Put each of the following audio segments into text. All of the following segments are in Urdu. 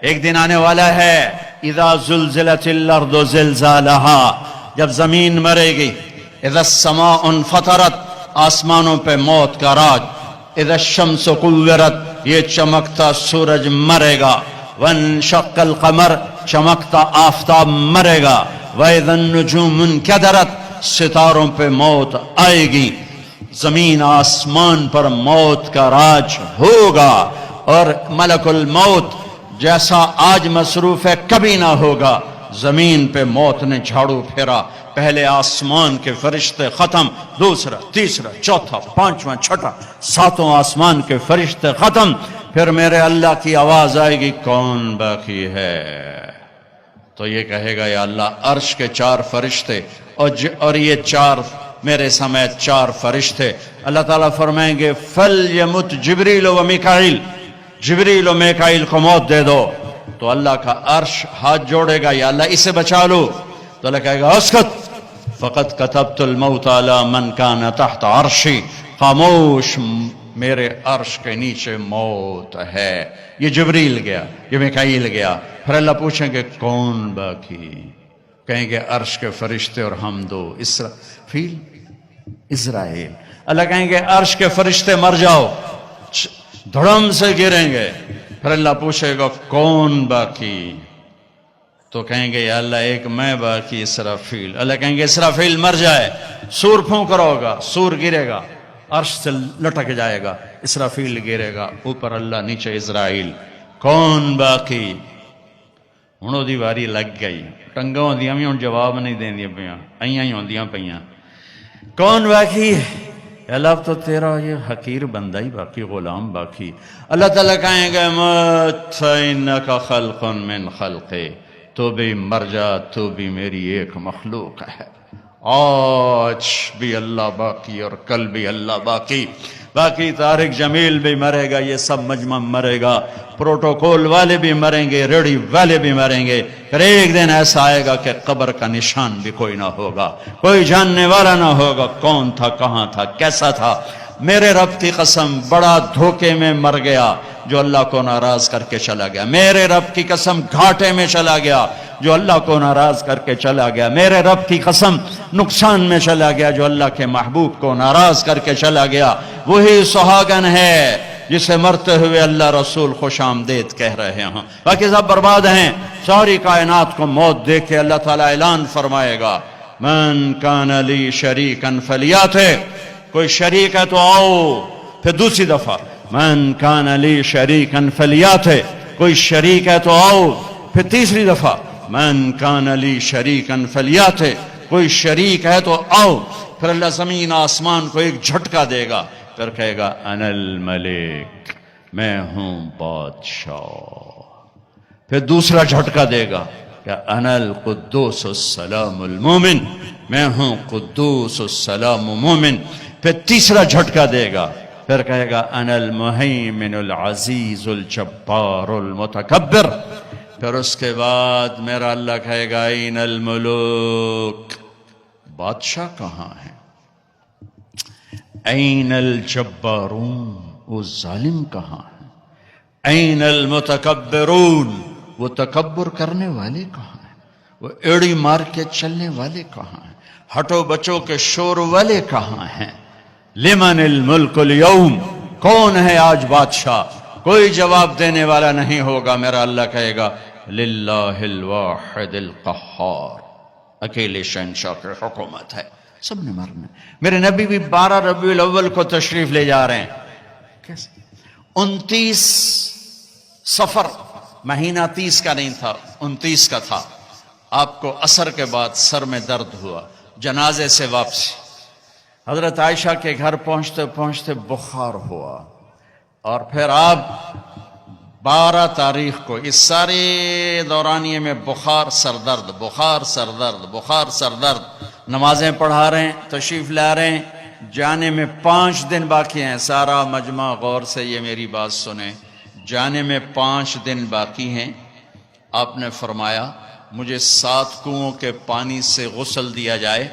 ایک دن آنے والا ہے اذا زلزلت الارض زلزالها، جب زمین مرے گی، اذا السماء انفطرت، آسمانوں پہ موت کا راج، اذا الشمس کورت، یہ چمکتا سورج مرے گا، وانشق القمر، چمکتا آفتاب مرے گا، واذا النجوم انکدرت، ستاروں پہ موت آئے گی، زمین آسمان پر موت کا راج ہوگا، اور ملک الموت جیسا آج مصروف ہے کبھی نہ ہوگا۔ زمین پہ موت نے جھاڑو پھیرا، پہلے آسمان کے فرشتے ختم، دوسرا، تیسرا، چوتھا، پانچواں، چھٹا، ساتوں آسمان کے فرشتے ختم، پھر میرے اللہ کی آواز آئے گی کون باقی ہے؟ تو یہ کہے گا یا اللہ عرش کے 4 فرشتے اور یہ 4 میرے سمیت 4 فرشتے۔ اللہ تعالیٰ فرمائیں گے فَلْيَمُتْ جبریل و میکائیل، جبریل و میکائیل کو موت دے دو۔ تو اللہ کا عرش ہاتھ جوڑے گا یا اللہ اسے بچا لو، تو اللہ کہے گا اسکت، فقط کتبت الموت علی من کان تحت عرشی، خاموش، میرے عرش کے نیچے موت ہے۔ یہ جبریل گیا، یہ میکائیل گیا، پھر اللہ پوچھیں گے کون باقی؟ کہیں گے عرش کے فرشتے اور ہم دو، اسرافیل، اسرائیل۔ اللہ کہیں گے عرش کے فرشتے مر جاؤ، دھڑم سے گریں گے، پھر اللہ پوچھے گا کون باقی؟ تو کہیں گے یا اللہ ایک میں باقی، اسرافیل۔ اللہ کہیں گے اسرافیل مر جائے، سور پھونک رہا ہوگا، سور گرے گا، عرش سے لٹک جائے گا، اسرافیل گرے گا، اوپر اللہ، نیچے اسرائیل، کون باقی؟ ہوں دی واری لگ گئی، ٹنگاں ہوندیاں بھی ہوں جواب نہیں دیندیاں پیاں، ایاں ہی ہوندیاں پیاں، کون باقی؟ اللہ اب تو تیرا یہ حقیر بندہ ہی باقی، غلام باقی۔ اللہ تعالیٰ کہیں گے مت فإنک خلق من خلقی، تو بھی مر جا، تو بھی میری ایک مخلوق ہے۔ آج بھی اللہ باقی اور کل بھی اللہ باقی، باقی طارق جمیل بھی مرے گا، یہ سب مجمع مرے گا، پروٹوکول والے بھی مریں گے، ریڈی والے بھی مریں گے، پھر ایک دن ایسا آئے گا کہ قبر کا نشان بھی کوئی نہ ہوگا، کوئی جاننے والا نہ ہوگا کون تھا، کہاں تھا، کیسا تھا۔ میرے رب کی قسم بڑا دھوکے میں مر گیا جو اللہ کو ناراض کر کے چلا گیا، میرے رب کی قسم گھاٹے میں چلا گیا جو اللہ کو ناراض کر کے چلا گیا، میرے رب کی قسم نقصان میں چلا گیا جو اللہ کے محبوب کو ناراض کر کے چلا گیا۔ وہی سہاگن ہے جسے مرتے ہوئے اللہ رسول خوش آمدید کہہ رہے ہیں، باقی سب برباد ہیں۔ ساری کائنات کو موت دے کے اللہ تعالیٰ اعلان فرمائے گا من کان لی شریکا فلیاتہ، کوئی شریک ہے تو آؤ، پھر دوسری دفعہ من کان لی شریکا فلیاتہ، کوئی شریک ہے تو آؤ، پھر تیسری دفعہ من کان لی شریکا فلیاتہ، کوئی شریک ہے تو آؤ، پھر اللہ زمین آسمان کو ایک جھٹکا دے گا، پھر کہے گا انا الملک، میں ہوں بادشاہ، پھر دوسرا جھٹکا دے گا کہ انا القدوس السلام المومن، میں ہوں قدوس السلام مومن، پھر تیسرا جھٹکا دے گا، پھر کہے گا انا المہیمن العزیز الجبار المتکبر، پھر اس کے بعد میرا اللہ کہے گا این الملوک، بادشاہ کہاں ہیں؟ این الجبارون، وہ ظالم کہاں ہیں؟ این المتکبرون، وہ تکبر کرنے والے کہاں ہیں؟ وہ ایڑی مار کے چلنے والے کہاں ہیں؟ ہٹو بچو کے شور والے کہاں ہیں؟ لمن الملک اليوم، کون ہے آج بادشاہ؟ کوئی جواب دینے والا نہیں ہوگا، میرا اللہ کہے گا للہ الواحد القہار، اکیلے شہنشاہ کی حکومت ہے، سب نے مرنا۔ میرے نبی بھی 12 ربیع الاول کو تشریف لے جا رہے ہیں، کیسے 29 صفر، مہینہ 30 کا نہیں تھا، 29 کا تھا۔ آپ کو عصر کے بعد سر میں درد ہوا، جنازے سے واپسی، حضرت عائشہ کے گھر پہنچتے پہنچتے بخار ہوا، اور پھر آپ 12 تاریخ کو اس سارے دورانیے میں بخار سردرد، بخار سردرد، بخار سردرد، نمازیں پڑھا رہے ہیں، تشریف لا رہے ہیں، جانے میں 5 دن باقی ہیں۔ سارا مجمع غور سے یہ میری بات سنیں، جانے میں 5 دن باقی ہیں۔ آپ نے فرمایا مجھے 7 کنوؤں کے پانی سے غسل دیا جائے،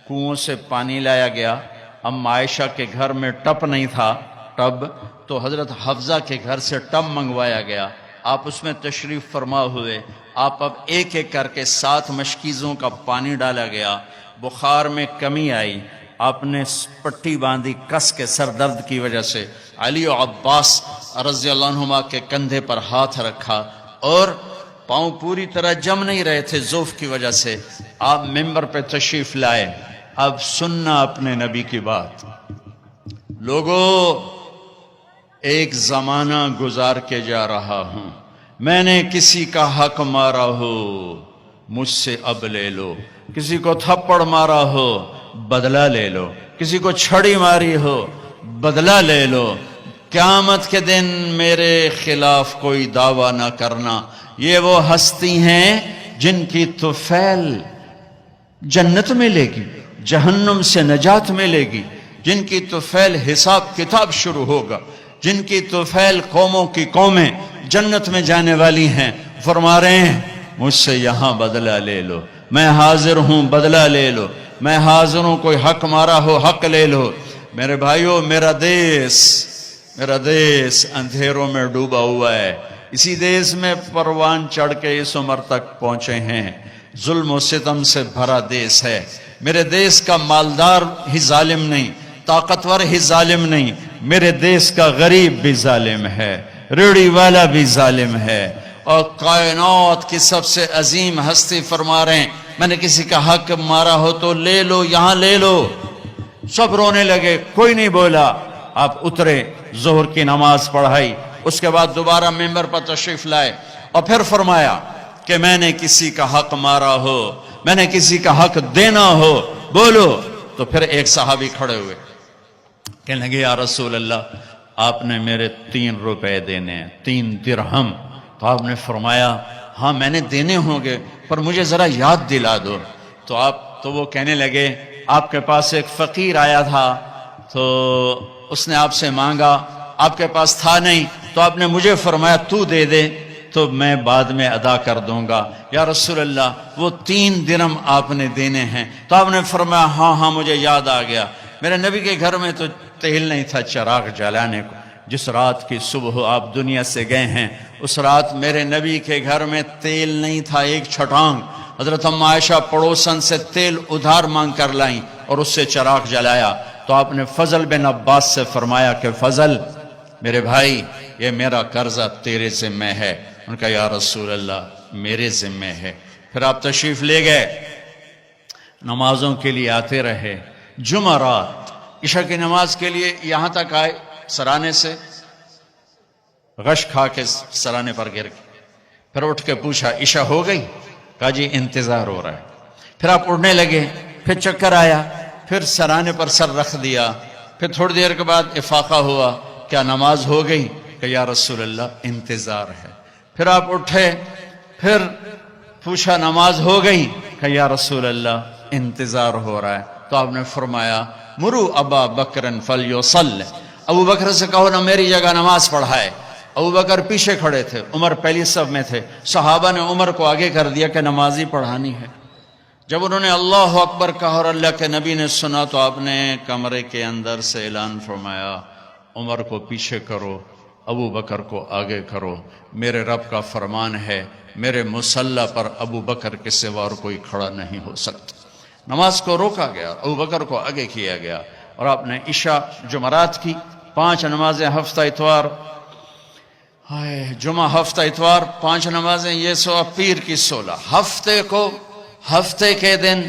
کنوؤں سے پانی لایا گیا۔ ام عائشہ کے گھر میں ٹب نہیں تھا، ٹب تو حضرت حفظہ کے گھر سے ٹب منگوایا گیا، آپ اس میں تشریف فرما ہوئے. آپ اب ایک ایک کر کے 7 مشکیزوں کا پانی ڈالا گیا. بخار میں کمی آئی. آپ نے پٹی باندھی کس کے سر درد کی وجہ سے. علی و عباس رضی اللہ عنہما کے کندھے پر ہاتھ رکھا اور پاؤں پوری طرح جم نہیں رہے تھے ضعف کی وجہ سے. آپ ممبر پہ تشریف لائے. اب سننا اپنے نبی کی بات. لوگوں، ایک زمانہ گزار کے جا رہا ہوں. میں نے کسی کا حق مارا ہو مجھ سے اب لے لو. کسی کو تھپڑ مارا ہو بدلہ لے لو. کسی کو چھڑی ماری ہو بدلہ لے لو. قیامت کے دن میرے خلاف کوئی دعویٰ نہ کرنا. یہ وہ ہستی ہیں جن کی طفیل جنت ملے گی، جہنم سے نجات ملے گی. جن کی طفیل حساب کتاب شروع ہوگا. جن کی طفیل قوموں کی قومیں جنت میں جانے والی ہیں. فرما رہے ہیں مجھ سے یہاں بدلہ لے لو. میں حاضر ہوں، بدلہ لے لو. میں حاضر ہوں، کوئی حق مارا ہو حق لے لو. میرے بھائیو، میرا دیس اندھیروں میں ڈوبا ہوا ہے. اسی دیس میں پروان چڑھ کے اس عمر تک پہنچے ہیں. ظلم و ستم سے بھرا دیس ہے. میرے دیس کا مالدار ہی ظالم نہیں، طاقتور ہی ظالم نہیں. میرے دیس کا غریب بھی ظالم ہے، ریڑھی والا بھی ظالم ہے. اور کائنات کی سب سے عظیم ہستی فرما رہے ہیں میں نے کسی کا حق مارا ہو تو لے لو، یہاں لے لو. سب رونے لگے، کوئی نہیں بولا. آپ اترے، ظہر کی نماز پڑھائی. اس کے بعد دوبارہ ممبر پر تشریف لائے اور پھر فرمایا کہ میں نے کسی کا حق مارا ہو، میں نے کسی کا حق دینا ہو بولو. تو پھر ایک صحابی کھڑے ہوئے، کہنے لگے یا رسول اللہ آپ نے میرے 3 روپے دینے ہیں، 3 درہم. تو آپ نے فرمایا ہاں میں نے دینے ہوں گے پر مجھے ذرا یاد دلا دو. تو وہ کہنے لگے آپ کے پاس ایک فقیر آیا تھا تو اس نے آپ سے مانگا، آپ کے پاس تھا نہیں تو آپ نے مجھے فرمایا تو دے دے تو میں بعد میں ادا کر دوں گا. یا رسول اللہ وہ 3 درہم آپ نے دینے ہیں. تو آپ نے فرمایا ہاں مجھے یاد آ گیا. میرے نبی کے گھر میں تو تیل نہیں تھا چراغ جلانے کو. جس رات کی صبح آپ دنیا سے گئے ہیں اس رات میرے نبی کے گھر میں تیل نہیں تھا ایک چھٹانگ. حضرت ام عائشہ پڑوسن سے تیل ادھار مانگ کر لائیں اور اس سے چراغ جلایا. تو آپ نے فضل بن عباس سے فرمایا کہ فضل میرے بھائی یہ میرا قرضہ تیرے ذمہ ہے. ان کا یا رسول اللہ میرے ذمہ ہے. پھر آپ تشریف لے گئے، نمازوں کے لیے آتے رہے. جمعرات عشاء کی نماز کے لیے یہاں تک آئے، سرانے سے غش کھا کے سرانے پر گر گئے. پھر اٹھ کے پوچھا عشاء ہو گئی؟ کہا جی انتظار ہو رہا ہے. پھر آپ اڑنے لگے، پھر چکر آیا، پھر سرانے پر سر رکھ دیا. پھر تھوڑی دیر کے بعد افاقہ ہوا، کیا نماز ہو گئی؟ کہ یا رسول اللہ انتظار ہے. پھر آپ اٹھے، پھر پوچھا نماز ہو گئی؟ کہ یا رسول اللہ انتظار ہو رہا ہے. تو آپ نے فرمایا مرو ابا بکر فلیصلی، ابو بکر سے کہو نا میری جگہ نماز پڑھائے. ابو بکر پیچھے کھڑے تھے، عمر پہلی صف میں تھے. صحابہ نے عمر کو آگے کر دیا کہ نمازی پڑھانی ہے. جب انہوں نے اللہ اکبر کہا اور اللہ کے نبی نے سنا تو آپ نے کمرے کے اندر سے اعلان فرمایا عمر کو پیچھے کرو، ابو بکر کو آگے کرو. میرے رب کا فرمان ہے میرے مصلی پر ابو بکر کے سوا اور کوئی کھڑا نہیں ہو سکتا. نماز کو روکا گیا، ابو بکر کو آگے کیا گیا. اور آپ نے عشاء جمعرات کی 5 نمازیں ہفتہ اتوار، جمعہ ہفتہ اتوار 5 نمازیں، یہ سو پیر کی 16. ہفتے کے دن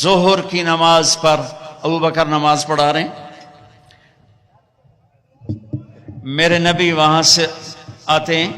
ظہر کی نماز پر ابو بکر نماز پڑھا رہے ہیں. میرے نبی وہاں سے آتے ہیں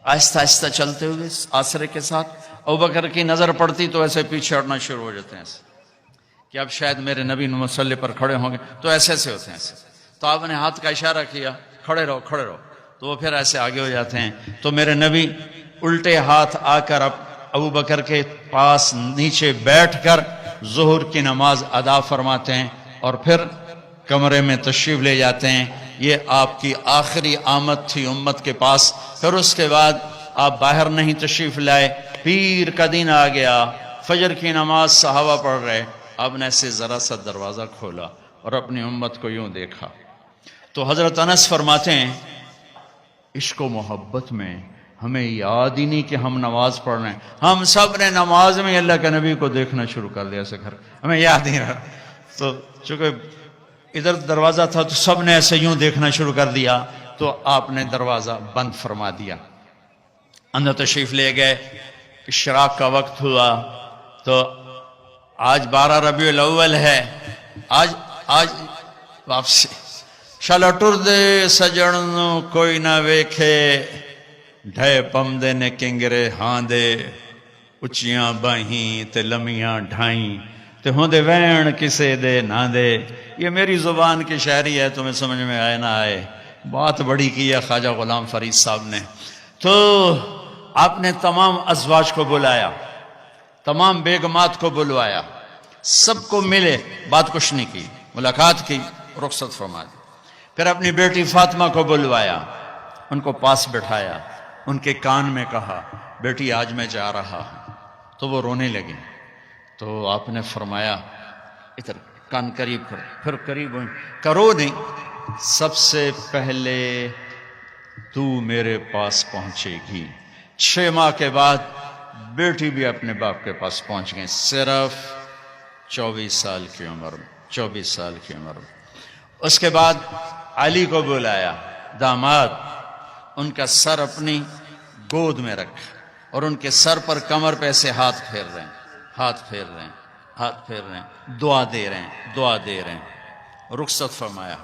آہستہ آہستہ چلتے ہوئے آسرے کے ساتھ. ابو بکر کی نظر پڑتی تو ایسے پیچھے ہٹنا شروع ہو جاتے ہیں ایسے کہ اب شاید میرے نبی مصلی پر کھڑے ہوں گے. تو ایسے ہوتے ہیں ایسے. تو آپ نے ہاتھ کا اشارہ کیا کھڑے رہو کھڑے رہو، تو وہ پھر ایسے آگے ہو جاتے ہیں. تو میرے نبی الٹے ہاتھ آ کر ابو بکر کے پاس نیچے بیٹھ کر ظہر کی نماز ادا فرماتے ہیں اور پھر کمرے میں تشریف لے جاتے ہیں. یہ آپ کی آخری آمد تھی امت کے پاس. پھر اس کے بعد آپ باہر نہیں تشریف لائے. پیر کا دن آ گیا، فجر کی نماز صحابہ پڑھ رہے. آپ نے ایسے ذرا سا دروازہ کھولا اور اپنی امت کو یوں دیکھا. تو حضرت انس فرماتے ہیں عشق و محبت میں ہمیں یاد ہی نہیں کہ ہم نماز پڑھ رہے ہیں. ہم سب نے نماز میں اللہ کے نبی کو دیکھنا شروع کر دیا ایسے گھر، ہمیں یاد نہیں رہا. تو چونکہ ادھر دروازہ تھا تو سب نے ایسے یوں دیکھنا شروع کر دیا، تو آپ نے دروازہ بند فرما دیا. اندر تشریف لے گئے. اشراق کا وقت ہوا تو آج 12 ربیع الاول ہے. آج واپسی شالا ٹر دے سجن کوئی نہ ویکھے، ڈھے پمدے نے کنگرے ہاں دے، اچیاں باہیں تے لمیاں ڈھائیں تے ہوندے وین کسے دے نہ دے. یہ میری زبان کی شاعری ہے، تمہیں سمجھ میں آئے نہ آئے. بات بڑی کی ہے خواجہ غلام فرید صاحب نے. تو آپ نے تمام ازواج کو بلایا، تمام بیگمات کو بلوایا، سب کو ملے، بات کچھ نہیں کی، ملاقات کی، رخصت فرما دی. پھر اپنی بیٹی فاطمہ کو بلوایا، ان کو پاس بٹھایا، ان کے کان میں کہا بیٹی آج میں جا رہا ہوں. تو وہ رونے لگی. تو آپ نے فرمایا ادھر کان قریب کرو. پھر قریب ہوئی. کرو نہیں، سب سے پہلے تو میرے پاس پہنچے گی. 6 ماہ کے بعد بیٹی بھی اپنے باپ کے پاس پہنچ گئی، صرف 24 سال کی عمر میں. 24 سال کی عمر میں. اس کے بعد علی کو بلایا، داماد. ان کا سر اپنی گود میں رکھا اور ان کے سر پر کمر پہ سے ہاتھ پھیر رہے ہیں، ہاتھ پھیر رہے ہیں، ہاتھ پھیر رہے ہیں، دعا دے رہے ہیں، دعا دے رہے ہیں. رخصت فرمایا.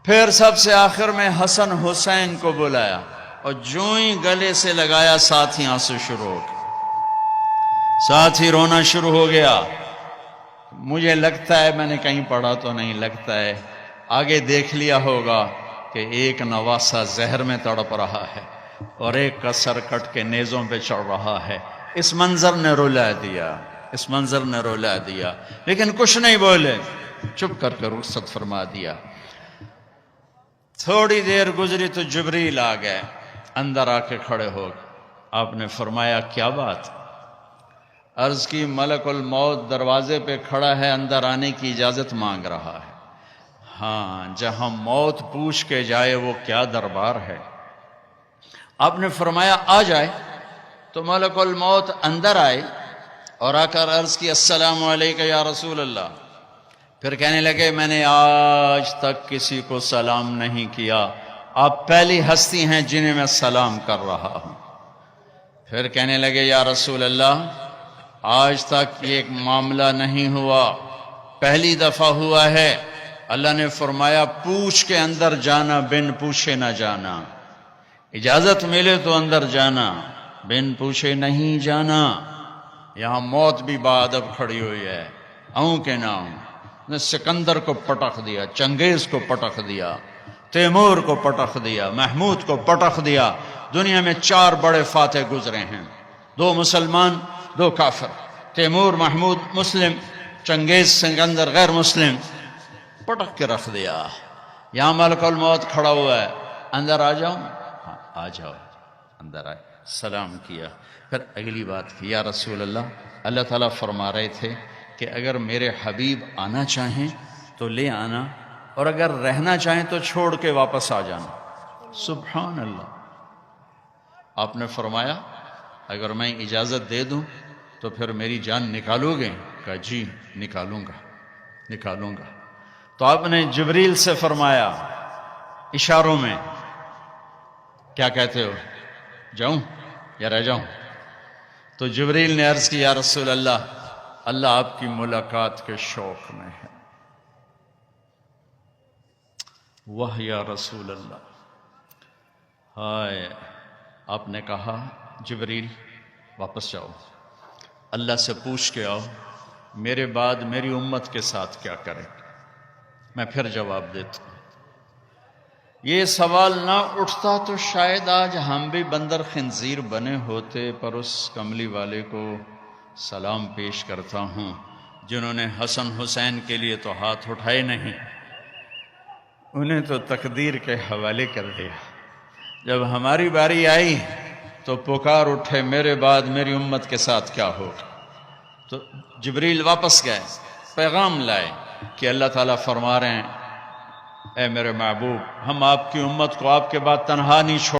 پھر سب سے آخر میں حسن حسین کو بلایا اور جو ہی گلے سے لگایا ساتھ ہی آنسو شروع ہو گئے، ساتھ ہی رونا شروع ہو گیا. مجھے لگتا ہے، میں نے کہیں پڑھا تو نہیں، لگتا ہے آگے دیکھ لیا ہوگا کہ ایک نواسہ زہر میں تڑپ رہا ہے اور ایک کا سر کٹ کے نیزوں پہ چڑھ رہا ہے. اس منظر نے رلا دیا، اس منظر نے رلا دیا، لیکن کچھ نہیں بولے، چپ کر کے رخصت فرما دیا. تھوڑی دیر گزری تو جبریل آ گئے، اندر آ کے کھڑے ہو گئے. آپ نے فرمایا کیا بات؟ عرض کی ملک الموت دروازے پہ کھڑا ہے، اندر آنے کی اجازت مانگ رہا ہے. ہاں، جہاں موت پوچھ کے جائے وہ کیا دربار ہے. آپ نے فرمایا آ جائے. تو ملک الموت اندر آئے اور آ کر عرض کی السلام علیکم یا رسول اللہ. پھر کہنے لگے میں نے آج تک کسی کو سلام نہیں کیا، آپ پہلی ہستی ہیں جنہیں میں سلام کر رہا ہوں. پھر کہنے لگے یا رسول اللہ آج تک یہ ایک معاملہ نہیں ہوا، پہلی دفعہ ہوا ہے. اللہ نے فرمایا پوچھ کے اندر جانا، بن پوچھے نہ جانا. اجازت ملے تو اندر جانا، بن پوچھے نہیں جانا. یہاں موت بھی بادب کھڑی ہوئی ہے، آؤں کہ نہ آؤں. نے سکندر کو پٹخ دیا، چنگیز کو پٹخ دیا، تیمور کو پٹخ دیا، محمود کو پٹخ دیا. دنیا میں 4 بڑے فاتح گزرے ہیں، 2 مسلمان 2 کافر. تیمور محمود مسلم، چنگیز سکندر غیر مسلم. پٹک کے رکھ دیا. یہاں ملک الموت کھڑا ہوا ہے، اندر آ جاؤں؟ ہاں آ جاؤ. اندر آئے، سلام کیا. پھر اگلی بات کی یا رسول اللہ، اللہ تعالیٰ فرما رہے تھے کہ اگر میرے حبیب آنا چاہیں تو لے آنا، اور اگر رہنا چاہیں تو چھوڑ کے واپس آ جانا. سبحان اللہ. آپ نے فرمایا اگر میں اجازت دے دوں تو پھر میری جان نکالو گے؟ کہا جی نکالوں گا، نکالوں گا. تو آپ نے جبریل سے فرمایا اشاروں میں، کیا کہتے ہو، جاؤں یا رہ جاؤں؟ تو جبریل نے عرض کی یا رسول اللہ، اللہ آپ کی ملاقات کے شوق میں ہے. واہ یا رسول اللہ. ہائے. آپ نے کہا جبریل واپس جاؤ، اللہ سے پوچھ کے آؤ میرے بعد میری امت کے ساتھ کیا کرے. میں پھر جواب دیتا ہوں. یہ سوال نہ اٹھتا تو شاید آج ہم بھی بندر خنزیر بنے ہوتے. پر اس کملی والے کو سلام پیش کرتا ہوں جنہوں نے حسن حسین کے لیے تو ہاتھ اٹھائے نہیں، انہیں تو تقدیر کے حوالے کر دیا. جب ہماری باری آئی تو پکار اٹھے میرے بعد میری امت کے ساتھ کیا ہوگا. تو جبریل واپس گئے، پیغام لائے کہ اللہ تعالیٰ فرما رہے ہیں اے میرے محبوب، ہم آپ کی امت کو آپ کے بعد تنہا نہیں چھوڑ